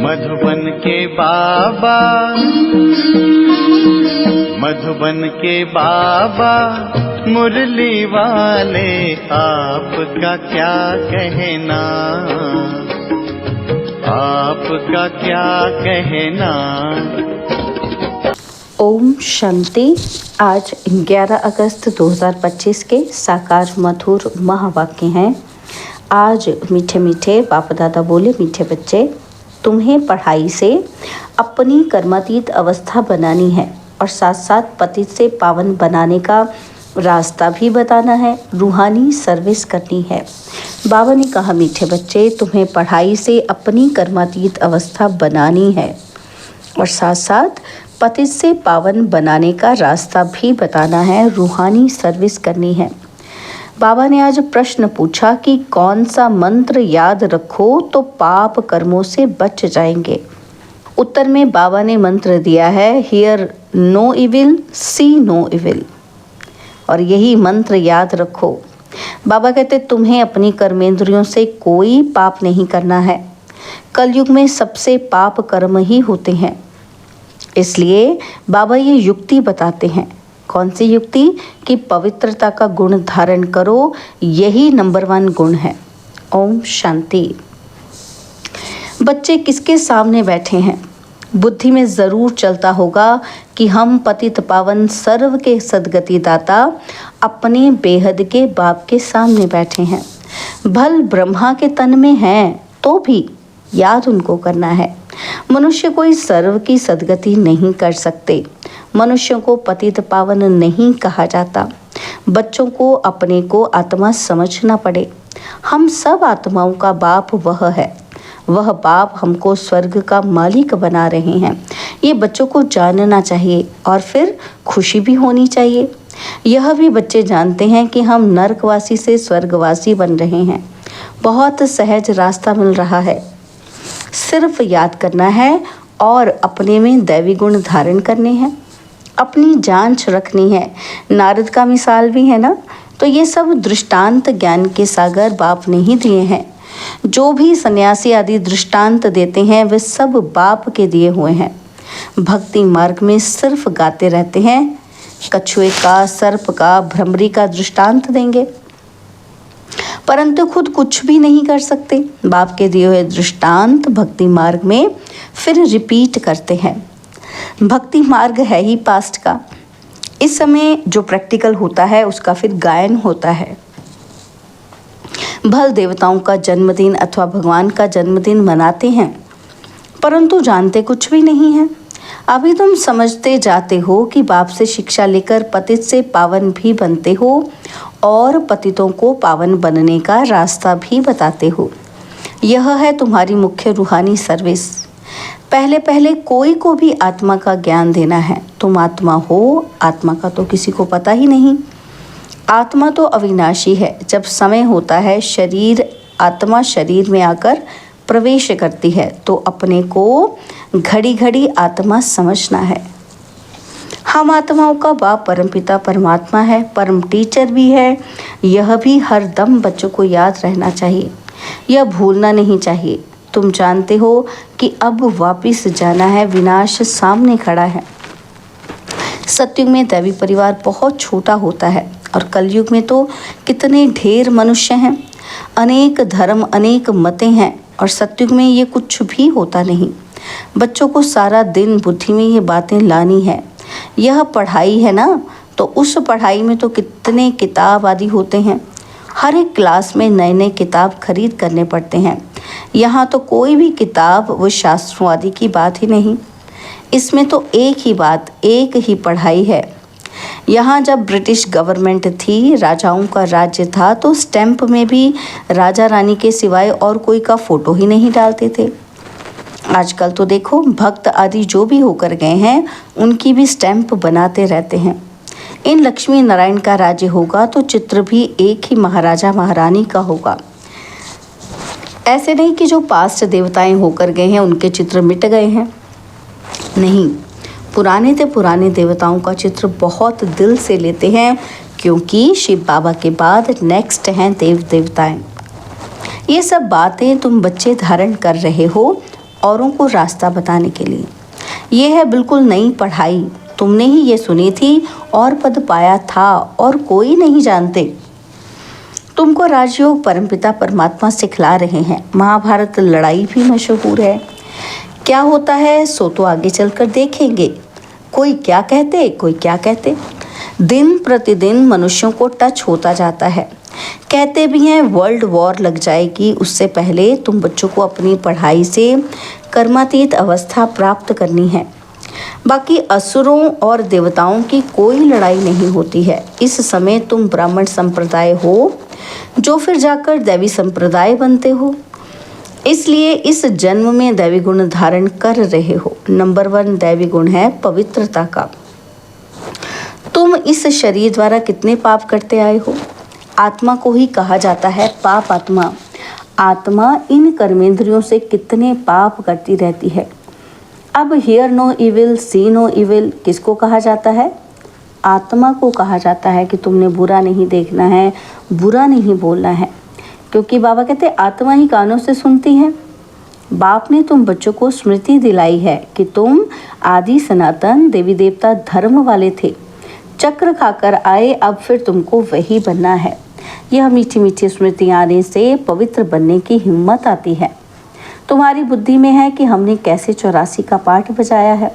मधुबन के बाबा, मधुबन के बाबा मुरली वाले, आपका क्या कहना, आपका क्या कहना। ओम शांति। आज 11 अगस्त 2025 के साकार मधुर महावाक्य हैं। आज मीठे मीठे बाप दादा बोले, मीठे बच्चे, तुम्हें पढ़ाई से अपनी कर्मातीत अवस्था बनानी है और साथ साथ पतित से पावन बनाने का रास्ता भी बताना है, रूहानी सर्विस करनी है। बाबा ने कहा, मीठे बच्चे, तुम्हें पढ़ाई से अपनी कर्मातीत अवस्था बनानी है और साथ साथ पतित से पावन बनाने का रास्ता भी बताना है, रूहानी सर्विस करनी है। बाबा ने आज प्रश्न पूछा कि कौन सा मंत्र याद रखो तो पाप कर्मों से बच जाएंगे। उत्तर में बाबा ने मंत्र दिया है, hear no evil, see no evil, और यही मंत्र याद रखो। बाबा कहते, तुम्हें अपनी कर्मेंद्रियों से कोई पाप नहीं करना है। कलयुग में सबसे पाप कर्म ही होते हैं, इसलिए बाबा ये युक्ति बताते हैं। कौन सी युक्ति? कि पवित्रता का गुण धारण करो, यही नंबर 1 गुण है। ओम शांति। बच्चे किसके सामने बैठे हैं? बुद्धि में जरूर चलता होगा कि हम पतित पावन सर्व के सदगति दाता अपने बेहद के बाप के सामने बैठे हैं। भल ब्रह्मा के तन में हैं तो भी याद उनको करना है। मनुष्य कोई सर्व की सदगति नहीं कर सकते। मनुष्यों को पतित पावन नहीं कहा जाता। बच्चों को अपने को आत्मा समझना पड़े। हम सब आत्माओं का बाप वह है। वह बाप हमको स्वर्ग का मालिक बना रहे हैं। ये बच्चों को जानना चाहिए और फिर खुशी भी होनी चाहिए। यह भी बच्चे जानते हैं कि हम नरकवासी से स्वर्गवासी बन रहे हैं। बहुत सहज रास्ता मिल रहा है। सिर्फ याद करना है और अपने में दैवी गुण धारण करने हैं। अपनी जांच रखनी है। नारद का मिसाल भी है ना, तो ये सब दृष्टांत ज्ञान के सागर बाप ने ही दिए हैं। जो भी सन्यासी आदि दृष्टांत देते हैं वे सब बाप के दिए हुए हैं। भक्ति मार्ग में सिर्फ गाते रहते हैं। कछुए का, सर्प का, भ्रमरी का दृष्टांत देंगे, परंतु खुद कुछ भी नहीं कर सकते। बाप के दिए हुए दृष्टांत भक्ति मार्ग में फिर रिपीट करते हैं। भक्ति मार्ग है ही पास्ट का। इस समय जो प्रैक्टिकल होता है उसका फिर गायन होता है। भल देवताओं का जन्मदिन अथवा भगवान का जन्मदिन मनाते हैं, परंतु जानते कुछ भी नहीं है। अभी तुम समझते जाते हो कि बाप से शिक्षा लेकर पतित से पावन भी बनते हो और पतितों को पावन बनने का रास्ता भी बताते हो। यह है तुम्हारी मुख्य रूहानी सर्विस। पहले पहले कोई को भी आत्मा का ज्ञान देना है। तुम आत्मा हो, आत्मा का तो किसी को पता ही नहीं। आत्मा तो अविनाशी है। जब समय होता है आत्मा शरीर में आकर प्रवेश करती है तो अपने को घड़ी घड़ी आत्मा समझना है। हम आत्माओं का बाप परमपिता परमात्मा है, परम टीचर भी है। यह भी हर दम बच्चों को याद रहना चाहिए, यह भूलना नहीं चाहिए। तुम जानते हो कि अब वापिस जाना है, विनाश सामने खड़ा है। सतयुग में दैवी परिवार बहुत छोटा होता है और कलयुग में तो कितने ढेर मनुष्य हैं, अनेक धर्म, अनेक मतें हैं और सतयुग में ये कुछ भी होता नहीं। बच्चों को सारा दिन बुद्धि में ये बातें लानी है। यह पढ़ाई है ना, तो उस पढ़ाई में तो कितने किताब आदि होते हैं। हर एक क्लास में नए नए किताब खरीद करने पड़ते हैं। यहाँ तो कोई भी किताब वो शास्त्रों आदि की बात ही नहीं। इसमें तो एक ही बात, एक ही पढ़ाई है। यहाँ जब ब्रिटिश गवर्नमेंट थी, राजाओं का राज्य था, तो स्टैंप में भी राजा रानी के सिवाय और कोई का फोटो ही नहीं डालते थे। आजकल तो देखो, भक्त आदि जो भी होकर गए हैं उनकी भी स्टैंप बनाते रहते हैं। इन लक्ष्मी नारायण का राज्य होगा तो चित्र भी एक ही महाराजा महारानी का होगा। ऐसे नहीं कि जो पास्ट देवताएं होकर गए हैं उनके चित्र मिट गए हैं। नहीं, पुराने से पुराने देवताओं का चित्र बहुत दिल से लेते हैं, क्योंकि शिव बाबा के बाद नेक्स्ट हैं देव देवताएं। ये सब बातें तुम बच्चे धारण कर रहे हो औरों को रास्ता बताने के लिए। ये है बिल्कुल नई पढ़ाई, तुमने ही ये सुनी थी और पद पाया था और कोई नहीं जानते। तुमको राजयोग परमपिता परमात्मा सिखला रहे हैं। महाभारत लड़ाई भी मशहूर है। क्या होता है सो तो आगे चलकर देखेंगे। कोई क्या कहते, कोई क्या कहते। दिन प्रतिदिन मनुष्यों को टच होता जाता है। कहते भी हैं वर्ल्ड वॉर लग जाएगी, उससे पहले तुम बच्चों को अपनी पढ़ाई से कर्मातीत अवस्था प्राप्त करनी है। बाकी असुरों और देवताओं की कोई लड़ाई नहीं होती है। इस समय तुम ब्राह्मण संप्रदाय हो, जो फिर जाकर दैवी संप्रदाय बनते हो। इसलिए इस जन्म में दैवी गुण धारण कर रहे हो। नंबर 1 दैवी गुण है पवित्रता का। तुम इस शरीर द्वारा कितने पाप करते आए हो। आत्मा को ही कहा जाता है पाप आत्मा। आत्मा इन कर्मेंद्रियों से कितने पाप करती रहती है। अब hear no evil, see no evil किसको कहा जाता है? आत्मा को कहा जाता है कि तुमने बुरा नहीं देखना है, बुरा नहीं बोलना है, क्योंकि बाबा कहते आत्मा ही कानों से सुनती है। बाप ने तुम बच्चों को स्मृति दिलाई है कि तुम आदि सनातन देवी देवता धर्म वाले थे, चक्र खाकर आए, अब फिर तुमको वही बनना है। यह मीठी मीठी स्मृतियाँ आने से पवित्र बनने की हिम्मत आती है। तुम्हारी बुद्धि में है कि हमने कैसे 84 का पाठ बजाया है।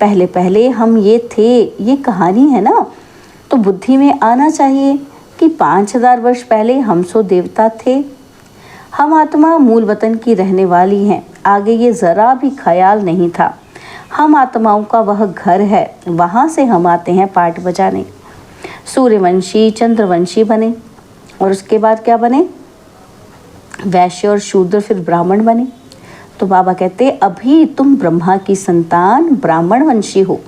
पहले पहले हम ये थे, ये कहानी है ना, तो बुद्धि में आना चाहिए कि 5000 वर्ष पहले हम सो देवता थे। हम आत्मा मूल वतन की रहने वाली हैं। आगे ये ज़रा भी ख्याल नहीं था। हम आत्माओं का वह घर है, वहाँ से हम आते हैं पाठ बजाने। सूर्यवंशी चंद्रवंशी बने और उसके बाद क्या बने? वैश्य और शूद्र, फिर ब्राह्मण बने। तो बाबा कहते अभी तुम ब्रह्मा की संतान ब्राह्मण वंशी हो,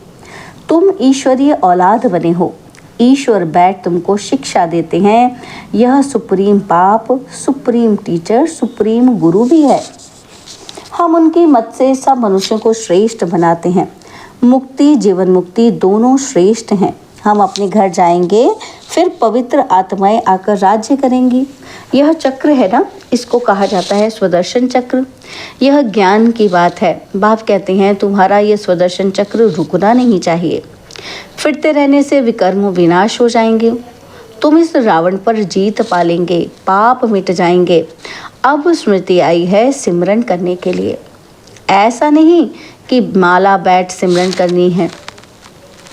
तुम ईश्वरीय औलाद बने हो। ईश्वर बैठ तुमको शिक्षा देते हैं। यह सुप्रीम पाप, सुप्रीम टीचर, सुप्रीम गुरु भी है। हम उनकी मत से सब मनुष्यों को श्रेष्ठ बनाते हैं। मुक्ति जीवन मुक्ति दोनों श्रेष्ठ हैं। हम अपने घर जाएंगे, फिर पवित्र आत्माएं आकर राज्य करेंगी। यह चक्र है ना, इसको कहा जाता है स्वदर्शन चक्र। यह ज्ञान की बात है। बाप कहते हैं तुम्हारा यह स्वदर्शन चक्र रुकना नहीं चाहिए। फिरते रहने से विकर्म विनाश हो जाएंगे। तुम इस रावण पर जीत पालेंगे, पाप मिट जाएंगे। अब स्मृति आई है सिमरन करने के लिए। ऐसा नहीं कि माला बैठ सिमरन करनी है।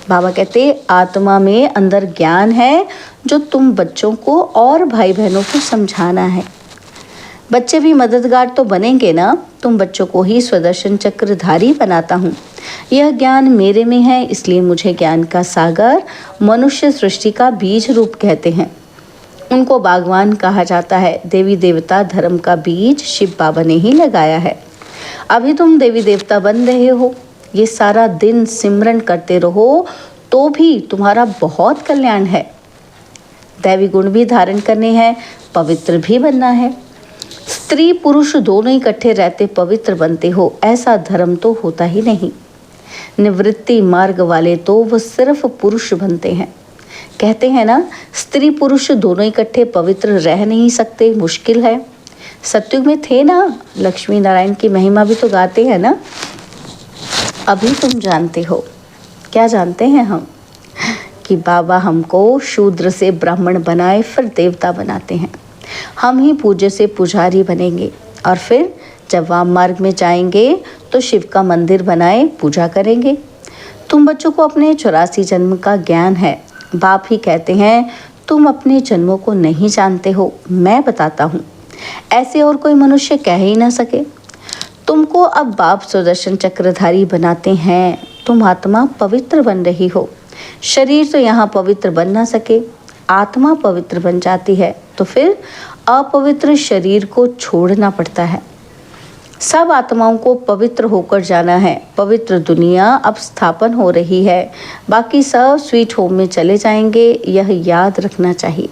बाबा कहते आत्मा में अंदर ज्ञान है जो तुम बच्चों को और भाई बहनों को समझाना है। बच्चे भी मददगार तो बनेंगे ना। तुम बच्चों को ही स्वदर्शन चक्रधारी बनाता हूँ। यह ज्ञान मेरे में है, इसलिए मुझे ज्ञान का सागर मनुष्य सृष्टि का बीज रूप कहते हैं। उनको बागवान कहा जाता है। देवी देवता धर्म का बीज शिव बाबा ने ही लगाया है। अभी तुम देवी देवता बन रहे हो। ये सारा दिन सिमरन करते रहो तो भी तुम्हारा बहुत कल्याण है। दैवी गुण भी धारण करने हैं, पवित्र भी बनना है। स्त्री पुरुष दोनों इकट्ठे रहते पवित्र बनते हो, ऐसा धर्म तो होता ही नहीं। निवृत्ति मार्ग वाले तो वो सिर्फ पुरुष बनते हैं। कहते हैं ना स्त्री पुरुष दोनों इकट्ठे पवित्र रह नहीं सकते, मुश्किल है। सतयुग में थे ना, लक्ष्मी नारायण की महिमा भी तो गाते हैं ना। अभी तुम जानते हो, क्या जानते हैं हम? कि बाबा हमको शूद्र से ब्राह्मण बनाए, फिर देवता बनाते हैं। हम ही पूज्य से पुजारी बनेंगे और फिर जब वाम मार्ग में जाएंगे तो शिव का मंदिर बनाए पूजा करेंगे। तुम बच्चों को अपने 84 जन्म का ज्ञान है। बाप ही कहते हैं तुम अपने जन्मों को नहीं जानते हो, मैं बताता हूँ। ऐसे और कोई मनुष्य कह ही ना सके। तुमको अब बाप सुदर्शन चक्रधारी बनाते हैं। तुम आत्मा पवित्र बन रही हो। शरीर तो यहाँ पवित्र बन ना सके, आत्मा पवित्र बन जाती है तो फिर अपवित्र शरीर को छोड़ना पड़ता है। सब आत्माओं को पवित्र होकर जाना है। पवित्र दुनिया अब स्थापन हो रही है, बाकी सब स्वीट होम में चले जाएंगे, यह याद रखना चाहिए।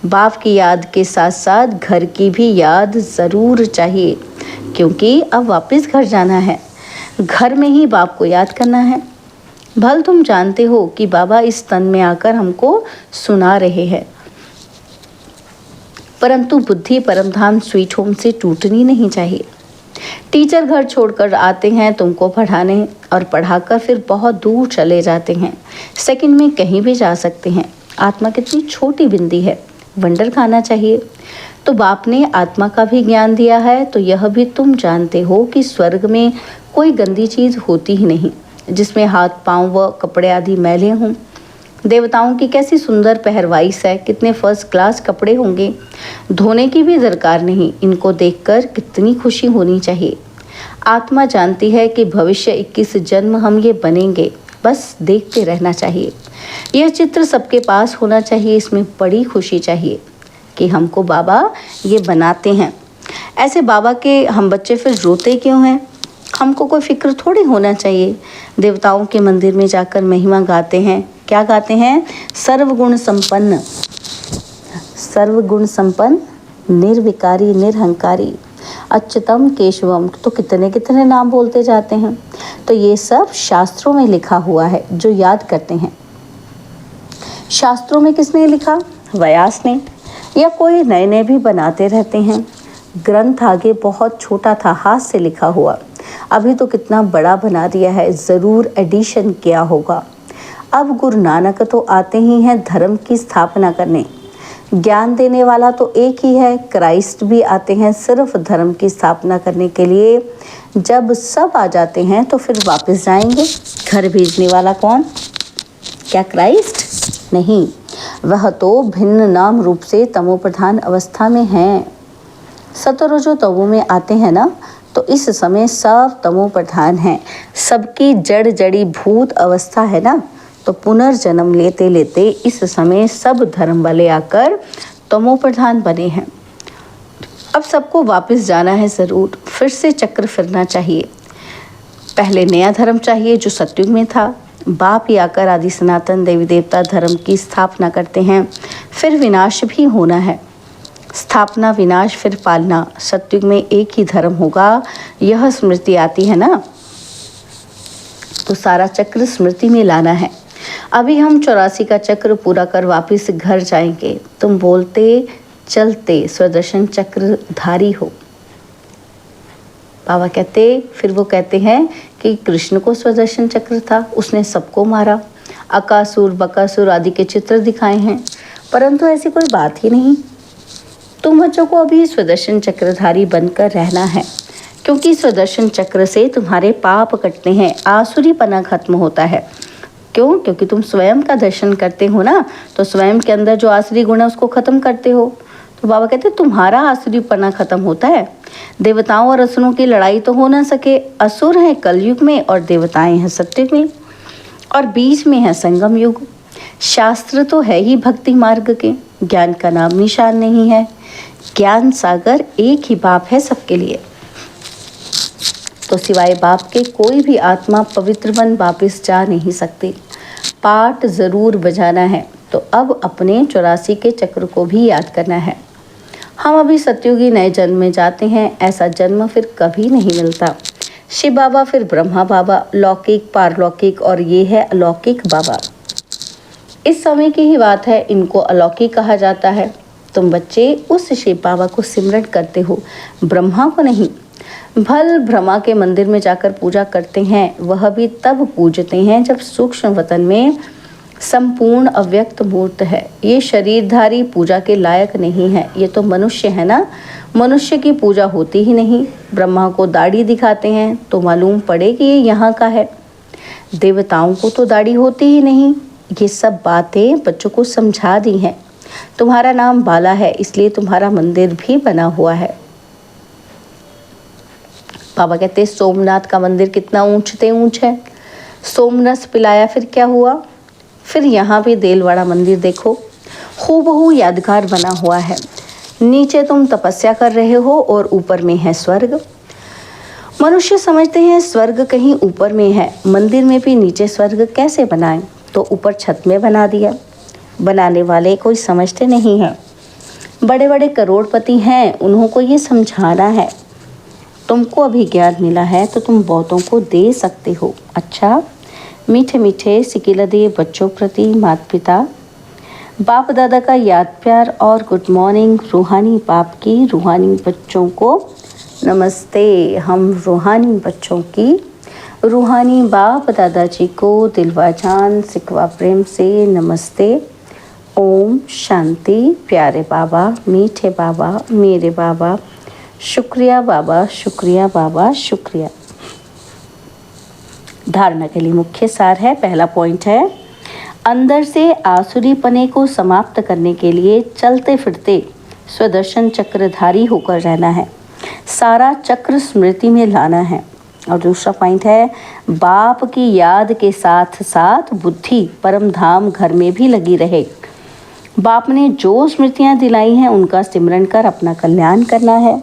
बाप की याद के साथ साथ घर की भी याद ज़रूर चाहिए, क्योंकि अब वापस घर जाना है। घर में ही बाप को याद करना है। भल तुम जानते हो कि बाबा इस तन में आकर हमको सुना रहे हैं, परंतु बुद्धि परमधाम स्वीट होम से टूटनी नहीं चाहिए। टीचर घर छोड़कर आते हैं तुमको पढ़ाने और पढ़ाकर फिर बहुत दूर चले जाते हैं। सेकंड में कहीं भी जा सकते हैं। आत्मा कितनी छोटी बिंदी है, वंडर खाना चाहिए। तो बाप ने आत्मा का भी ज्ञान दिया है, तो यह भी तुम जानते हो कि स्वर्ग में कोई गंदी चीज़ होती ही नहीं जिसमें हाथ पांव व कपड़े आदि मैले हों। देवताओं की कैसी सुंदर पहरवाइश है, कितने फर्स्ट क्लास कपड़े होंगे, धोने की भी दरकार नहीं। इनको देखकर कितनी खुशी होनी चाहिए। आत्मा जानती है कि भविष्य 21 जन्म हम ये बनेंगे, बस देखते रहना चाहिए। यह चित्र सबके पास होना चाहिए। इसमें बड़ी खुशी चाहिए कि हमको बाबा ये बनाते हैं। ऐसे बाबा के हम बच्चे फिर रोते क्यों हैं? हमको कोई फिक्र थोड़ी होना चाहिए। देवताओं के मंदिर में जाकर महिमा गाते हैं। क्या गाते हैं? सर्वगुण संपन्न, सर्वगुण संपन्न, निर्विकारी, निरहंकारी, अच्युतम केशवम। तो कितने कितने नाम बोलते जाते हैं। तो ये सब शास्त्रों में लिखा हुआ है, जो याद करते हैं। शास्त्रों में किसने लिखा? व्यास ने, या कोई नए नए भी बनाते रहते हैं। ग्रंथ आगे बहुत छोटा था, हाथ से लिखा हुआ, अभी तो कितना बड़ा बना दिया है, ज़रूर एडिशन किया होगा। अब गुरु नानक तो आते ही हैं धर्म की स्थापना करने। ज्ञान देने वाला तो एक ही है, क्राइस्ट भी आते हैं सिर्फ धर्म की स्थापना करने के लिए। जब सब आ जाते हैं तो फिर वापस जाएंगे। घर भेजने वाला कौन? क्या क्राइस्ट? नहीं, वह तो भिन्न नाम रूप से तमो प्रधान अवस्था में हैं। सतरजो तमो में आते हैं ना, तो इस समय सब तमो प्रधान हैं। सबकी जड़ जड़ी भूत अवस्था है ना, तो पुनर्जन्म लेते लेते इस समय सब धर्म वाले आकर तमो प्रधान बने हैं। अब सबको वापस जाना है ज़रूर, फिर से चक्र फिरना चाहिए। पहले नया धर्म चाहिए जो सतयुग में था। बाप ही आकर आदि सनातन देवी देवता धर्म की स्थापना करते हैं। फिर विनाश भी होना है। स्थापना, विनाश, फिर पालना। सतयुग में एक ही धर्म होगा, यह स्मृति आती है ना, तो सारा चक्र स्मृति में लाना है। अभी हम 84 का चक्र पूरा कर वापस घर जाएंगे। तुम बोलते चलते स्वदर्शन चक्रधारी हो। बाबा कहते, फिर वो कहते हैं कि कृष्ण को स्वदर्शन चक्र था, उसने सबको मारा। अकासुर, बकासुर आदि के चित्र दिखाए हैं, परंतु ऐसी कोई बात ही नहीं। तुम बच्चों को अभी स्वदर्शन चक्रधारी बनकर रहना है, क्योंकि स्वदर्शन चक्र से तुम्हारे पाप कटते हैं, आसुरीपना खत्म होता है। क्यों? क्योंकि तुम स्वयं का दर्शन करते हो ना, तो स्वयं के अंदर जो आसुरी गुण है उसको खत्म करते हो। तो बाबा कहते हैं तुम्हारा आसुरीपना खत्म होता है। देवताओं और असुरों की लड़ाई तो हो ना सके। असुर हैं कलयुग में और देवताएं हैं सतयुग में, और बीच में है संगम युग। शास्त्र तो है ही भक्ति मार्ग के, ज्ञान का नाम निशान नहीं है। ज्ञान सागर एक ही बाप है सबके लिए, तो सिवाय बाप के कोई भी आत्मा पवित्र बन वापिस जा नहीं सकती। पाठ ज़रूर बजाना है। तो अब अपने 84 के चक्र को भी याद करना है। हम अभी सतयुगी नए जन्म में जाते हैं। ऐसा जन्म फिर कभी नहीं मिलता। शिव बाबा, फिर ब्रह्मा बाबा, लौकिक, पारलौकिक, और ये है अलौकिक बाबा। इस समय की ही बात है, इनको अलौकिक कहा जाता है। तुम बच्चे उस शिव बाबा को सिमरण करते हो, ब्रह्मा को नहीं। भल ब्रह्मा के मंदिर में जाकर पूजा करते हैं, वह भी तब पूजते हैं जब सूक्ष्म वतन में संपूर्ण अव्यक्त मूर्त है। ये शरीरधारी पूजा के लायक नहीं है, ये तो मनुष्य है ना, मनुष्य की पूजा होती ही नहीं। ब्रह्मा को दाढ़ी दिखाते हैं तो मालूम पड़े कि ये यहाँ का है। देवताओं को तो दाढ़ी होती ही नहीं। ये सब बातें बच्चों को समझा दी हैं। तुम्हारा नाम बाला है, इसलिए तुम्हारा मंदिर भी बना हुआ है। बाबा कहते हैं सोमनाथ का मंदिर कितना ऊंचते ऊंच है। सोमरस पिलाया फिर क्या हुआ। फिर यहाँ भी देलवाड़ा मंदिर देखो, हूबहू यादगार बना हुआ है। नीचे तुम तपस्या कर रहे हो और ऊपर में है स्वर्ग। मनुष्य समझते हैं स्वर्ग कहीं ऊपर में है। मंदिर में भी नीचे स्वर्ग कैसे बनाएं, तो ऊपर छत में बना दिया। बनाने वाले कोई समझते नहीं हैं। बड़े बड़े करोड़पति हैं, उन्हों को ये समझाना है। तुमको अभी ज्ञान मिला है तो तुम बहुतों को दे सकते हो। अच्छा, मीठे मीठे सिकिलदे बच्चों प्रति माता पिता, बाप दादा का याद प्यार और गुड मॉर्निंग रूहानी बाप की रूहानी बच्चों को नमस्ते। हम रूहानी बच्चों की रूहानी बाप दादाजी को दिलवा जान सिकवा प्रेम से नमस्ते। ओम शांति। प्यारे बाबा, मीठे बाबा, मेरे बाबा, शुक्रिया बाबा, शुक्रिया बाबा, शुक्रिया। धारणा के लिए मुख्य सार है। पहला पॉइंट है, अंदर से आसुरीपने को समाप्त करने के लिए चलते फिरते स्वदर्शन चक्रधारी होकर रहना है, सारा चक्र स्मृति में लाना है। और दूसरा पॉइंट है, बाप की याद के साथ साथ बुद्धि परम धाम घर में भी लगी रहे। बाप ने जो स्मृतियां दिलाई हैं उनका सिमरन कर अपना कल्याण करना है।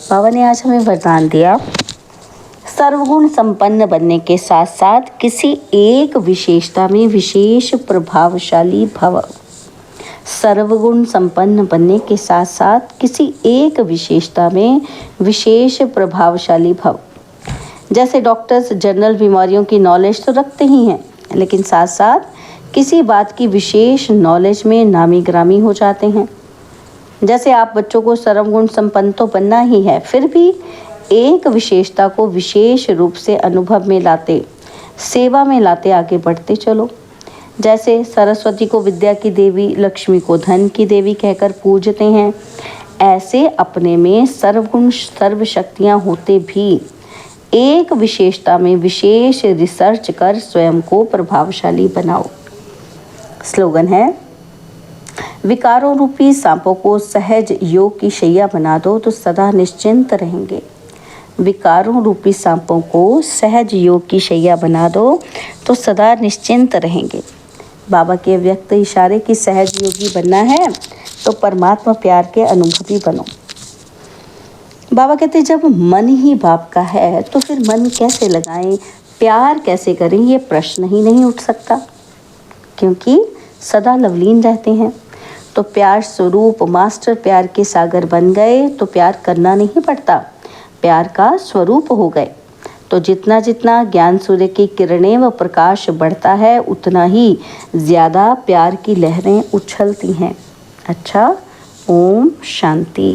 बाबा ने आज हमें वरदान दिया, सर्वगुण संपन्न बनने के साथ साथ किसी एक विशेषता में विशेष प्रभावशाली भव। सर्वगुण संपन्न बनने के साथ साथ किसी एक विशेषता में विशेष प्रभावशाली भव। जैसे डॉक्टर्स जनरल बीमारियों की नॉलेज तो रखते ही हैं, लेकिन साथ साथ किसी बात की विशेष नॉलेज में नामी ग्रामी हो जाते हैं। जैसे आप बच्चों को सर्वगुण संपन्न तो बनना ही है, फिर भी एक विशेषता को विशेष रूप से अनुभव में लाते, सेवा में लाते आगे बढ़ते चलो। जैसे सरस्वती को विद्या की देवी, लक्ष्मी को धन की देवी कहकर पूजते हैं, ऐसे अपने में सर्वगुण सर्व शक्तियाँ होते भी एक विशेषता में विशेष रिसर्च कर स्वयं को प्रभावशाली बनाओ। स्लोगन है, विकारों रूपी सांपों को सहज योग की शैया बना दो तो सदा निश्चिंत रहेंगे। विकारों रूपी सांपों को सहज योग की शैया बना दो तो सदा निश्चिंत रहेंगे। बाबा के व्यक्त इशारे की सहज योगी बनना है तो परमात्मा प्यार के अनुभवी बनो। बाबा कहते जब मन ही बाप का है तो फिर मन कैसे लगाएं, प्यार कैसे करें, ये प्रश्न ही नहीं उठ सकता, क्योंकि सदा लवलीन रहते हैं। तो प्यार स्वरूप मास्टर प्यार के सागर बन गए तो प्यार करना नहीं पड़ता, प्यार का स्वरूप हो गए। तो जितना जितना ज्ञान सूर्य की किरणें व प्रकाश बढ़ता है उतना ही ज़्यादा प्यार की लहरें उछलती हैं। अच्छा, ओम शांति।